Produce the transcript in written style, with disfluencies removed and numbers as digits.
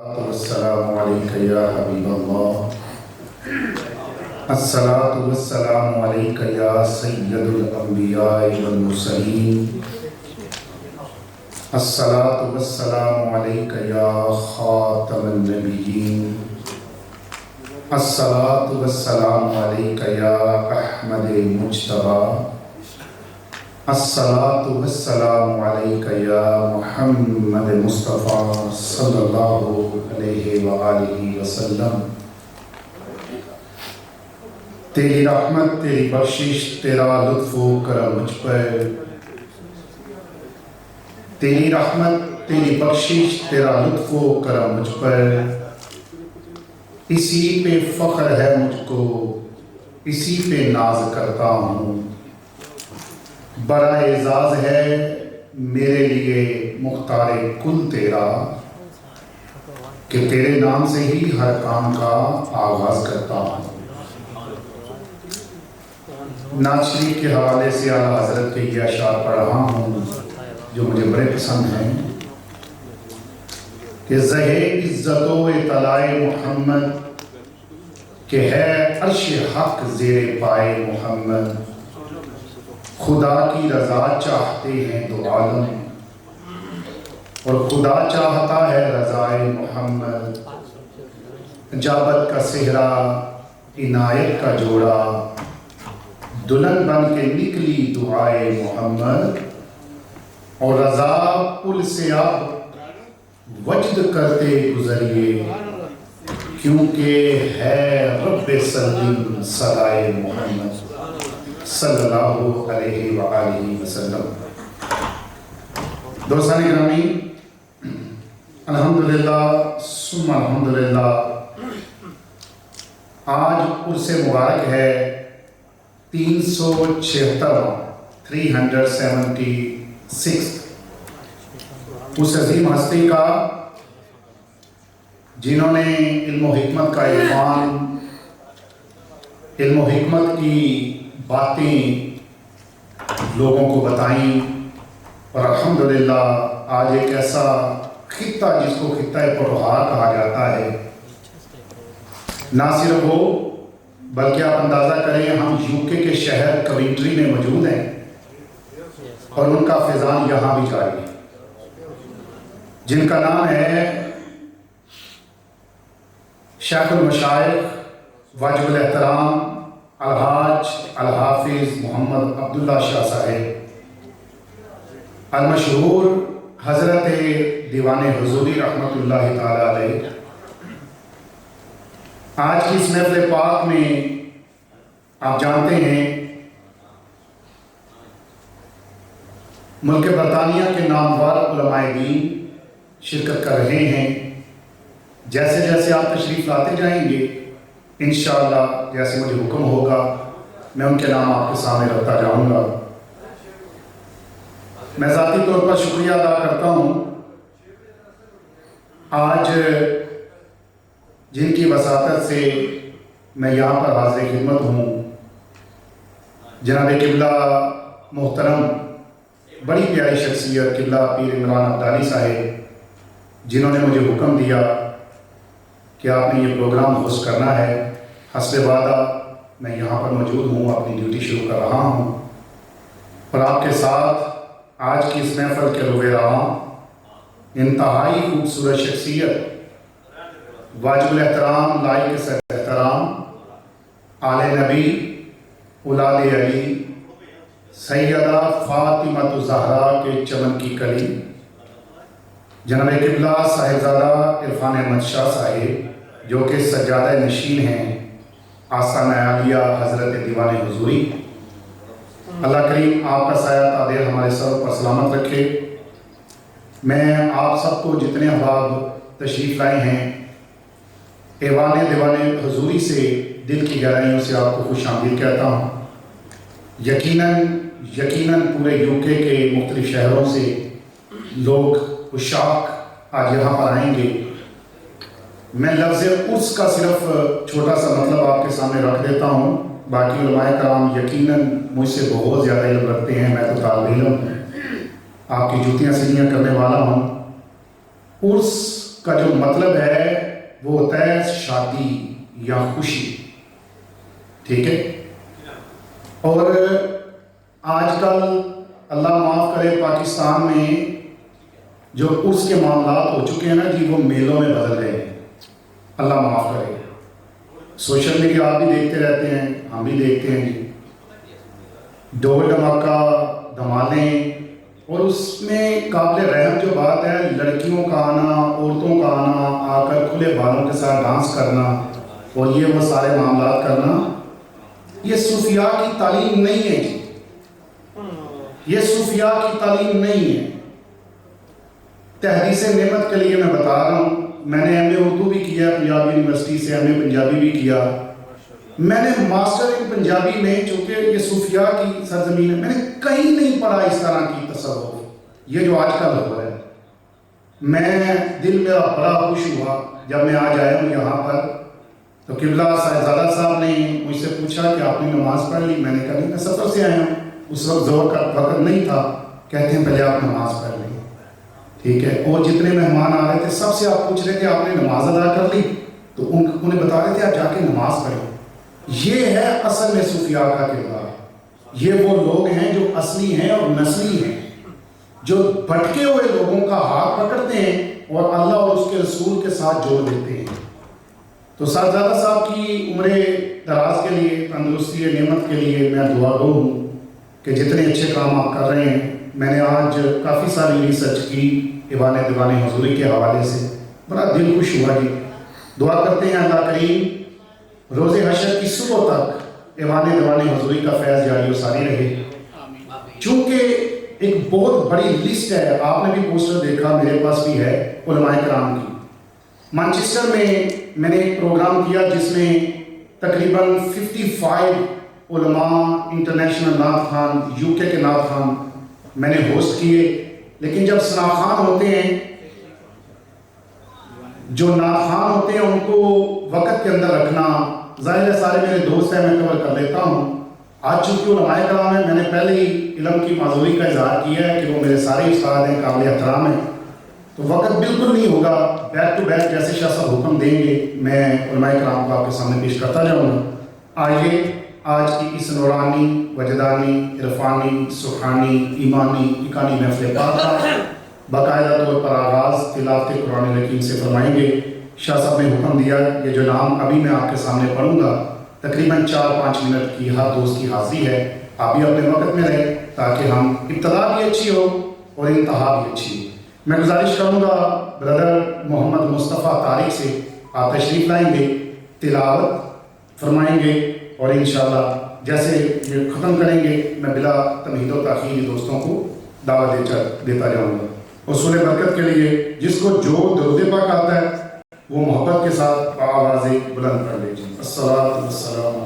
والسلام علیکہ یا حبیب اللہ، الصلاۃ والسلام علیکہ یا سید الانبیاء والمرسلین، الصلاۃ والسلام علیکہ یا خاتم النبیین، الصلاۃ والسلام علیکہ یا احمد مجتبی، الصلاۃ والسلام علیکہ یا محمد مصطفیٰ صلی اللہ علیہ وآلہ وسلم۔ تیری رحمت، تیری بخشش، تیرا لطف و کرم مجھ پر، تیری رحمت، تیری بخشش، تیرا لطف و کرم مجھ پر، اسی پہ فخر ہے مجھ کو، اسی پہ ناز کرتا ہوں۔ بڑا اعزاز ہے میرے لیے مختار کل تیرا، کہ تیرے نام سے ہی ہر کام کا آغاز کرتا ہوں۔ نعت شریف کے حوالے سے اعلیٰ حضرت کے یہ اشعار پڑھ رہا ہوں جو مجھے بڑے پسند ہیں، کہ زہے عزت و اطلاع محمد، کہ ہے عرش حق زیر پائے محمد، خدا کی رضا چاہتے ہیں دو عالم، اور خدا چاہتا ہے رضائے محمد، اجابت کا صحرا عنایت کا جوڑا، دلہن بن کے نکلی دعائے محمد، اور رضا پل سے اب وجد کرتے گزریے، کیونکہ ہے رب سلیم صدائے محمد صلی اللہ علیہ وآلہ وسلم۔ دوستان گرامی، الحمدللہ ثم الحمدللہ، آج عرس مبارک ہے 376 اس عظیم ہستی کا جنہوں نے علم و حکمت کا عرفان، علم و حکمت کی باتیں لوگوں کو بتائیں، اور الحمدللہ آج ایک ایسا خطہ جس کو خطہ پرہار کہا جاتا ہے، نہ صرف وہ بلکہ آپ اندازہ کریں ہم یوکے کے شہر کوینٹری میں موجود ہیں اور ان کا فیضان یہاں بھی جاری ہے، جن کا نام ہے شیخ المشائخ واجب الاحترام الحاج الحافظ محمد عبداللہ شاہ صاحب، المشہور حضرت دیوان حضوری رحمۃ اللہ تعالی علیہ۔ آج کی اس محفل پاک میں آپ جانتے ہیں ملک برطانیہ کے نامور علماء دین شرکت کر رہے ہیں۔ جیسے جیسے آپ تشریف لاتے جائیں گے انشاءاللہ، جیسے مجھے حکم ہوگا میں ان کے نام آپ کے سامنے رکھتا جاؤں گا۔ میں ذاتی طور پر شکریہ ادا کرتا ہوں آج جن کی وساطت سے میں یہاں پر حاضر خدمت ہوں، جناب قبلہ محترم، بڑی پیاری شخصیت قبلہ پیر عمران عبدالی صاحب، جنہوں نے مجھے حکم دیا کہ آپ نے یہ پروگرام ہوسٹ کرنا ہے۔ حسب وعدہ میں یہاں پر موجود ہوں، اپنی ڈیوٹی شروع کر رہا ہوں، اور آپ کے ساتھ آج کی اس محفل کے روح رواں انتہائی خوبصورت شخصیت، واجب الاحترام، لائق صدر احترام، آل نبی، اولاد علی، سیدہ فاطمہ الزہرا کے چمن کی کلی، جناب قبلہ صاحبزادہ عرفان احمد شاہ صاحب، جو کہ سجادہ نشین ہیں آستانہ عالیہ حضرت دیوان حضوری۔ اللہ کریم آپ کا سایہ تعدیر ہمارے سر پر سلامت رکھے۔ میں آپ سب کو جتنے احباب تشریف لائے ہیں ایوان دیوان حضوری سے دل کی گہرائیوں سے آپ کو خوش آمدید کہتا ہوں۔ یقیناً پورے یوکے کے مختلف شہروں سے لوگ عشاق آج یہاں پر آئیں گے۔ میں لفظ عرس کا صرف چھوٹا سا مطلب آپ کے سامنے رکھ دیتا ہوں، باقی علماء کرام یقیناً مجھ سے بہت زیادہ علم رکھتے ہیں، میں تو طالب علم ہوں، آپ کی جوتیاں سیدھیاں کرنے والا ہوں۔ عرس کا جو مطلب ہے وہ ہوتا ہے شادی یا خوشی، ٹھیک ہے؟ اور آج کل اللہ معاف کرے پاکستان میں جو عرس کے معاملات ہو چکے ہیں نا جی، وہ میلوں میں بدل گئے ہیں، اللہ معاف کرے۔ سوشل میڈیا آپ بھی دیکھتے رہتے ہیں، ہم بھی دیکھتے ہیں جی، ڈول ڈھماکہ دھمالیں، اور اس میں قابل رحم جو بات ہے لڑکیوں کا آنا، عورتوں کا آنا، آ کر کھلے بالوں کے ساتھ ڈانس کرنا اور یہ وہ سارے معاملات کرنا، یہ صوفیاء کی تعلیم نہیں ہے جی، یہ صوفیاء کی تعلیم نہیں ہے۔ تحدیث نعمت کے لیے میں بتا رہا ہوں، میں نے ایم اے اردو بھی کیا پنجاب یونیورسٹی سے، ایم اے پنجابی بھی کیا، میں نے ماسٹر ان پنجابی میں، چونکہ یہ صوفیاء کی سرزمین ہے، میں نے کہیں نہیں پڑھا اس طرح کی تصوف یہ جو آج کل ہو رہا ہے۔ میں دل میرا بڑا خوش ہوا جب میں آج آیا ہوں یہاں پر، تو قبلہ صاحبزادہ صاحب نے مجھ سے پوچھا کہ آپ نے نماز پڑھ لی؟ میں نے کہا نہیں، میں سفر سے آیا ہوں، اس وقت ظہر کا وقت نہیں تھا۔ کہتے ہیں پہلے آپ نماز پڑھ لیں، ٹھیک ہے؟ اور جتنے مہمان آ رہے تھے سب سے آپ پوچھ رہے تھے آپ نے نماز ادا کر لی؟ تو انہیں بتا رہے تھے آپ جا کے نماز پڑھیں۔ یہ ہے اصل میں صوفیاء کا کردار، یہ وہ لوگ ہیں جو اصلی ہیں اور نسلی ہیں، جو بھٹکے ہوئے لوگوں کا ہاتھ پکڑتے ہیں اور اللہ اور اس کے رسول کے ساتھ جوڑ دیتے ہیں۔ تو صاحبزادہ صاحب کی عمر دراز کے لیے، تندرستی نعمت کے لیے میں دعا گو ہوں کہ جتنے اچھے کام آپ کر رہے ہیں۔ میں نے آج کافی ساری ریسرچ کی ایوان دیوان حضوری کے حوالے سے، بڑا دل خوش ہوا جی۔ دعا کرتے ہیں اللہ کریم روز حشر کی صبح تک ایوان دیوان حضوری کا فیض جاری و ساری رہے۔ چونکہ ایک بہت بڑی لسٹ ہے، آپ نے بھی پوسٹر دیکھا، میرے پاس بھی ہے، علماء کرام کی۔ مانچسٹر میں نے ایک پروگرام کیا جس میں تقریباً 55 علماء، انٹرنیشنل نعت خوان، یو کے نعت خوان میں نے ہوسٹ کیے۔ لیکن جب ثناخوان ہوتے ہیں، جو نعت خوان ہوتے ہیں، ان کو وقت کے اندر رکھنا، ظاہر ہے سارے میرے دوست ہیں، میں کور کر لیتا ہوں۔ آج چونکہ علماء کرام ہیں، میں نے پہلے ہی علم کی معذوری کا اظہار کیا ہے کہ وہ میرے سارے استاد ہیں، قابل احترام ہیں، تو وقت بالکل نہیں ہوگا۔ بیک ٹو بیک جیسے شاہ صاحب حکم دیں گے میں علماء کرام کو آپ کے سامنے پیش کرتا جاؤں گا۔ آئیے آج کی اس نورانی، وجدانی، عرفانی، سبحانی، ایمانی، اکانی محفل پاک کا باقاعدہ طور پر آغاز تلاوت قرآن حکیم سے فرمائیں گے۔ شاہ صاحب نے حکم دیا، یہ جو نام ابھی میں آپ کے سامنے پڑھوں گا تقریباً 4-5 منٹ کی ہر دوست کی حاضری ہے، آپ بھی اپنے وقت میں رہیں تاکہ ہم ابتدا بھی اچھی ہو اور انتہا بھی اچھی ہو۔ میں گزارش کروں گا برادر محمد مصطفیٰ طارق سے، آپ تشریف لائیں گے، تلاوت فرمائیں گے، اور انشاءاللہ جیسے یہ ختم کریں گے میں بلا تمہید و تاخیر دوستوں کو دعوت دیتا جاؤں گا۔ حصول برکت کے لیے جس کو جو درود پاک آتا ہے وہ محبت کے ساتھ آواز بلند کر لیجیے۔ الصلاۃ والسلام